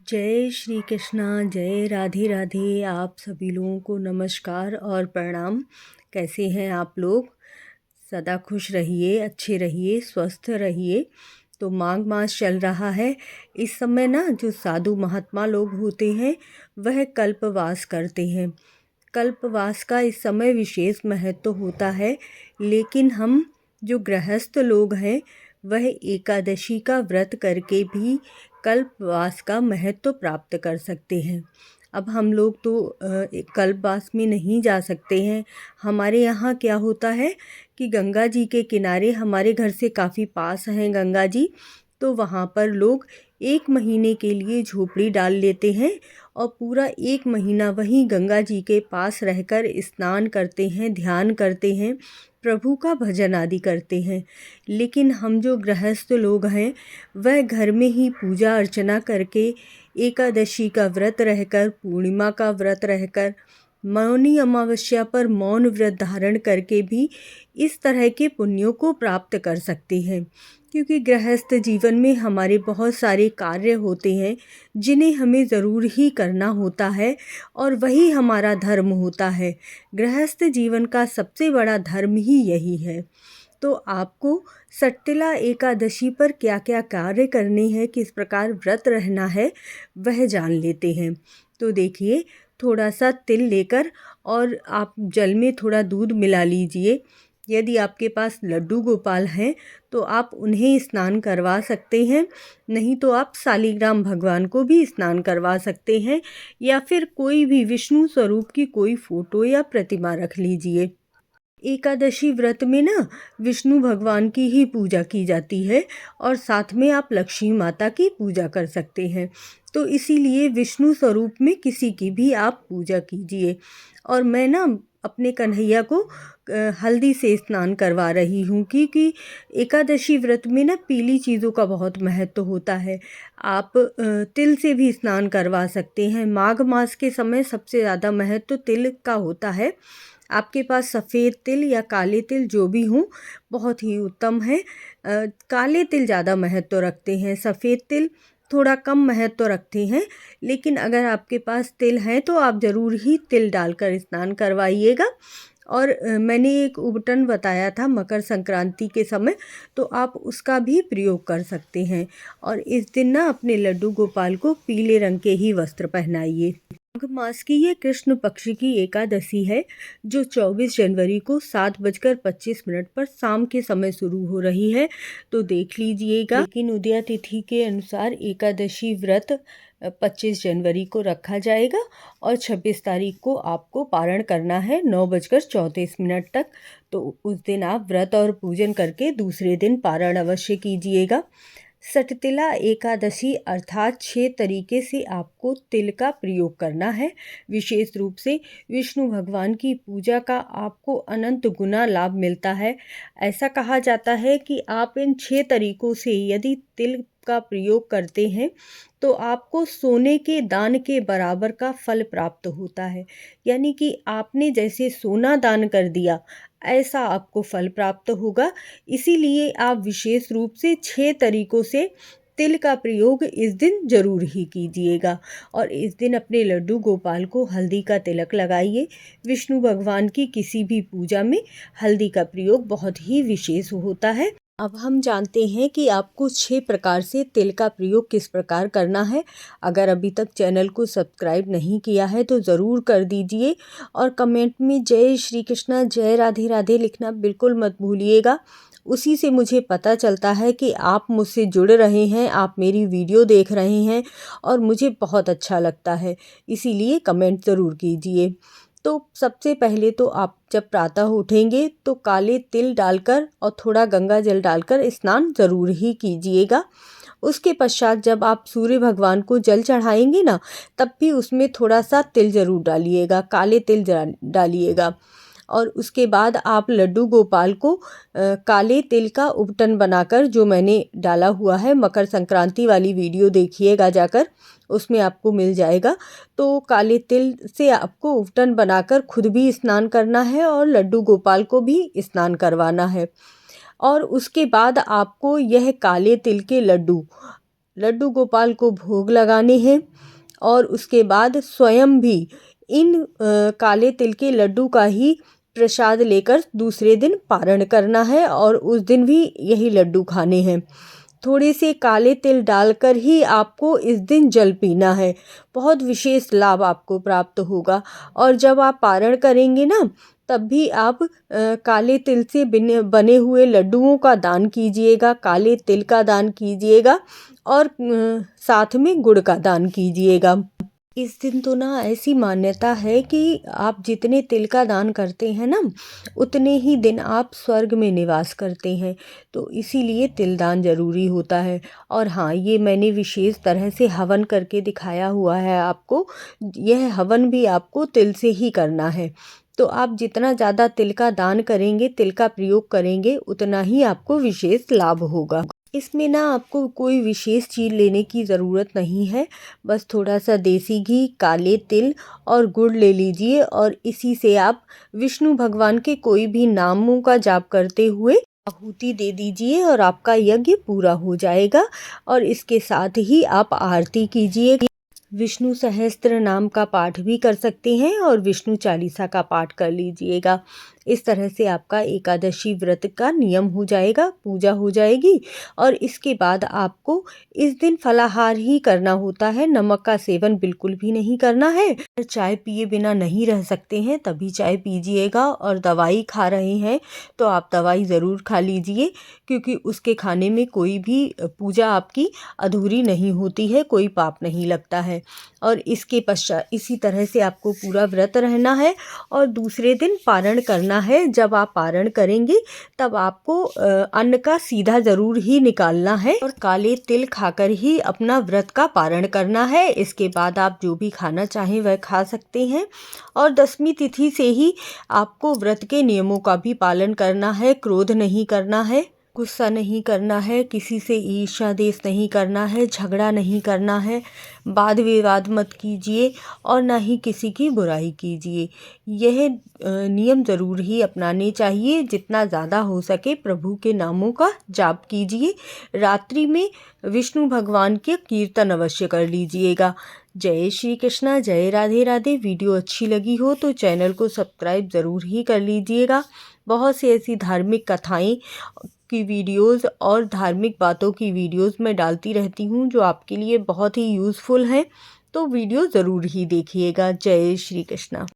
जय श्री कृष्णा, जय राधे राधे। आप सभी लोगों को नमस्कार और प्रणाम। कैसे हैं आप लोग? सदा खुश रहिए, अच्छे रहिए, स्वस्थ रहिए। तो माघ मास चल रहा है। इस समय ना जो साधु महात्मा लोग होते हैं वह कल्पवास करते हैं। कल्पवास का इस समय विशेष महत्व होता है, लेकिन हम जो गृहस्थ लोग हैं वह एकादशी का व्रत करके भी कल्पवास का महत्व प्राप्त कर सकते हैं। अब हम लोग तो कल्पवास में नहीं जा सकते हैं। हमारे यहाँ क्या होता है कि गंगा जी के किनारे, हमारे घर से काफ़ी पास हैं गंगा जी, तो वहाँ पर लोग 1 महीने के लिए झोपड़ी डाल लेते हैं और पूरा 1 महीना वहीं गंगा जी के पास रहकर स्नान करते हैं, ध्यान करते हैं, प्रभु का भजन आदि करते हैं। लेकिन हम जो गृहस्थ लोग हैं वह घर में ही पूजा अर्चना करके, एकादशी का व्रत रहकर, पूर्णिमा का व्रत रहकर, मौनी अमावस्या पर मौन व्रत धारण करके भी इस तरह के पुण्यों को प्राप्त कर सकते हैं। क्योंकि गृहस्थ जीवन में हमारे बहुत सारे कार्य होते हैं जिन्हें हमें ज़रूर ही करना होता है और वही हमारा धर्म होता है। गृहस्थ जीवन का सबसे बड़ा धर्म ही यही है। तो आपको सट्टिला एकादशी पर क्या क्या कार्य करने हैं, किस प्रकार व्रत रहना है, वह जान लेते हैं। तो देखिए, थोड़ा सा तिल लेकर और आप जल में थोड़ा दूध मिला लीजिए। यदि आपके पास लड्डू गोपाल हैं तो आप उन्हें स्नान करवा सकते हैं, नहीं तो आप शालिग्राम भगवान को भी स्नान करवा सकते हैं, या फिर कोई भी विष्णु स्वरूप की कोई फ़ोटो या प्रतिमा रख लीजिए। एकादशी व्रत में ना विष्णु भगवान की ही पूजा की जाती है और साथ में आप लक्ष्मी माता की पूजा कर सकते हैं। तो इसीलिए विष्णु स्वरूप में किसी की भी आप पूजा कीजिए। और मैं ना अपने कन्हैया को हल्दी से स्नान करवा रही हूँ, क्योंकि एकादशी व्रत में ना पीली चीज़ों का बहुत महत्व होता है। आप तिल से भी स्नान करवा सकते हैं। माघ मास के समय सबसे ज़्यादा महत्व तिल का होता है। आपके पास सफ़ेद तिल या काले तिल जो भी हों, बहुत ही उत्तम है। काले तिल ज़्यादा महत्व रखते हैं, सफ़ेद तिल थोड़ा कम महत्व रखते हैं। लेकिन अगर आपके पास तिल हैं तो आप ज़रूर ही तिल डालकर स्नान करवाइएगा। और मैंने एक उबटन बताया था मकर संक्रांति के समय, तो आप उसका भी प्रयोग कर सकते हैं। और इस दिन ना अपने लड्डू गोपाल को पीले रंग के ही वस्त्र पहनाइए। माघ मास की ये कृष्ण पक्ष की एकादशी है, जो 24 जनवरी को 7:25 पर शाम के समय शुरू हो रही है। तो देख लीजिएगा। लेकिन उदया तिथि के अनुसार एकादशी व्रत 25 जनवरी को रखा जाएगा और 26 तारीख को आपको पारण करना है 9:34 तक। तो उस दिन आप व्रत और पूजन करके दूसरे दिन पारण अवश्य कीजिएगा। सटतिला एकादशी अर्थात 6 तरीके से आपको तिल का प्रयोग करना है। विशेष रूप से विष्णु भगवान की पूजा का आपको अनंत गुना लाभ मिलता है। ऐसा कहा जाता है कि आप इन 6 तरीकों से यदि तिल का प्रयोग करते हैं तो आपको सोने के दान के बराबर का फल प्राप्त होता है। यानी कि आपने जैसे सोना दान कर दिया, ऐसा आपको फल प्राप्त होगा। इसीलिए आप विशेष रूप से 6 तरीकों से तिल का प्रयोग इस दिन जरूर ही कीजिएगा। और इस दिन अपने लड्डू गोपाल को हल्दी का तिलक लगाइए। विष्णु भगवान की किसी भी पूजा में हल्दी का प्रयोग बहुत ही विशेष होता है। अब हम जानते हैं कि आपको 6 प्रकार से तिल का प्रयोग किस प्रकार करना है। अगर अभी तक चैनल को सब्सक्राइब नहीं किया है तो ज़रूर कर दीजिए और कमेंट में जय श्री कृष्णा, जय राधे राधे लिखना बिल्कुल मत भूलिएगा। उसी से मुझे पता चलता है कि आप मुझसे जुड़ रहे हैं, आप मेरी वीडियो देख रहे हैं और मुझे बहुत अच्छा लगता है। इसीलिए कमेंट ज़रूर कीजिए। तो सबसे पहले तो आप जब प्रातः उठेंगे तो काले तिल डालकर और थोड़ा गंगा जल डालकर स्नान ज़रूर ही कीजिएगा। उसके पश्चात जब आप सूर्य भगवान को जल चढ़ाएंगे ना, तब भी उसमें थोड़ा सा तिल ज़रूर डालिएगा, काले तिल डालिएगा। और उसके बाद आप लड्डू गोपाल को काले तिल का उपटन बनाकर, जो मैंने डाला हुआ है, मकर संक्रांति वाली वीडियो देखिएगा जाकर, उसमें आपको मिल जाएगा। तो काले तिल से आपको उपटन बनाकर खुद भी स्नान करना है और लड्डू गोपाल को भी स्नान करवाना है। और उसके बाद आपको यह काले तिल के लड्डू गोपाल को भोग लगाने हैं। और उसके बाद स्वयं भी इन काले तिल के लड्डू का ही प्रसाद लेकर दूसरे दिन पारण करना है और उस दिन भी यही लड्डू खाने हैं। थोड़े से काले तिल डालकर ही आपको इस दिन जल पीना है। बहुत विशेष लाभ आपको प्राप्त होगा। और जब आप पारण करेंगे ना, तब भी आप काले तिल से बने हुए लड्डुओं का दान कीजिएगा, काले तिल का दान कीजिएगा और साथ में गुड़ का दान कीजिएगा। इस दिन तो ना ऐसी मान्यता है कि आप जितने तिल का दान करते हैं ना, उतने ही दिन आप स्वर्ग में निवास करते हैं। तो इसीलिए तिल दान ज़रूरी होता है। और हाँ, ये मैंने विशेष तरह से हवन करके दिखाया हुआ है आपको। यह हवन भी आपको तिल से ही करना है। तो आप जितना ज़्यादा तिल का दान करेंगे, तिल का प्रयोग करेंगे, उतना ही आपको विशेष लाभ होगा। इसमें ना आपको कोई विशेष चीज़ लेने की ज़रूरत नहीं है। बस थोड़ा सा देसी घी, काले तिल और गुड़ ले लीजिए और इसी से आप विष्णु भगवान के कोई भी नामों का जाप करते हुए आहुति दे दीजिए और आपका यज्ञ पूरा हो जाएगा। और इसके साथ ही आप आरती कीजिए। विष्णु सहस्त्र नाम का पाठ भी कर सकते हैं और विष्णु चालीसा का पाठ कर लीजिएगा। इस तरह से आपका एकादशी व्रत का नियम हो जाएगा, पूजा हो जाएगी। और इसके बाद आपको इस दिन फलाहार ही करना होता है, नमक का सेवन बिल्कुल भी नहीं करना है। चाय पिए बिना नहीं रह सकते हैं तभी चाय पीजिएगा। और दवाई खा रहे हैं तो आप दवाई ज़रूर खा लीजिए, क्योंकि उसके खाने में कोई भी पूजा आपकी अधूरी नहीं होती है, कोई पाप नहीं लगता है। और इसके पश्चात इसी तरह से आपको पूरा व्रत रहना है और दूसरे दिन पारण करना है। जब आप पारण करेंगे तब आपको अन्न का सीधा ज़रूर ही निकालना है और काले तिल खाकर ही अपना व्रत का पारण करना है। इसके बाद आप जो भी खाना चाहें वह खा सकते हैं। और 10वीं तिथि से ही आपको व्रत के नियमों का भी पालन करना है। क्रोध नहीं करना है, गुस्सा नहीं करना है, किसी से ईर्ष्या देश नहीं करना है, झगड़ा नहीं करना है, वाद विवाद मत कीजिए और ना ही किसी की बुराई कीजिए। यह नियम ज़रूर ही अपनाने चाहिए। जितना ज़्यादा हो सके प्रभु के नामों का जाप कीजिए। रात्रि में विष्णु भगवान के कीर्तन अवश्य कर लीजिएगा। जय श्री कृष्णा, जय राधे राधे। वीडियो अच्छी लगी हो तो चैनल को सब्सक्राइब ज़रूर ही कर लीजिएगा। बहुत सी ऐसी धार्मिक कथाएं की वीडियोस और धार्मिक बातों की वीडियोस मैं डालती रहती हूँ जो आपके लिए बहुत ही यूज़फुल हैं। तो वीडियो ज़रूर ही देखिएगा। जय श्री कृष्णा।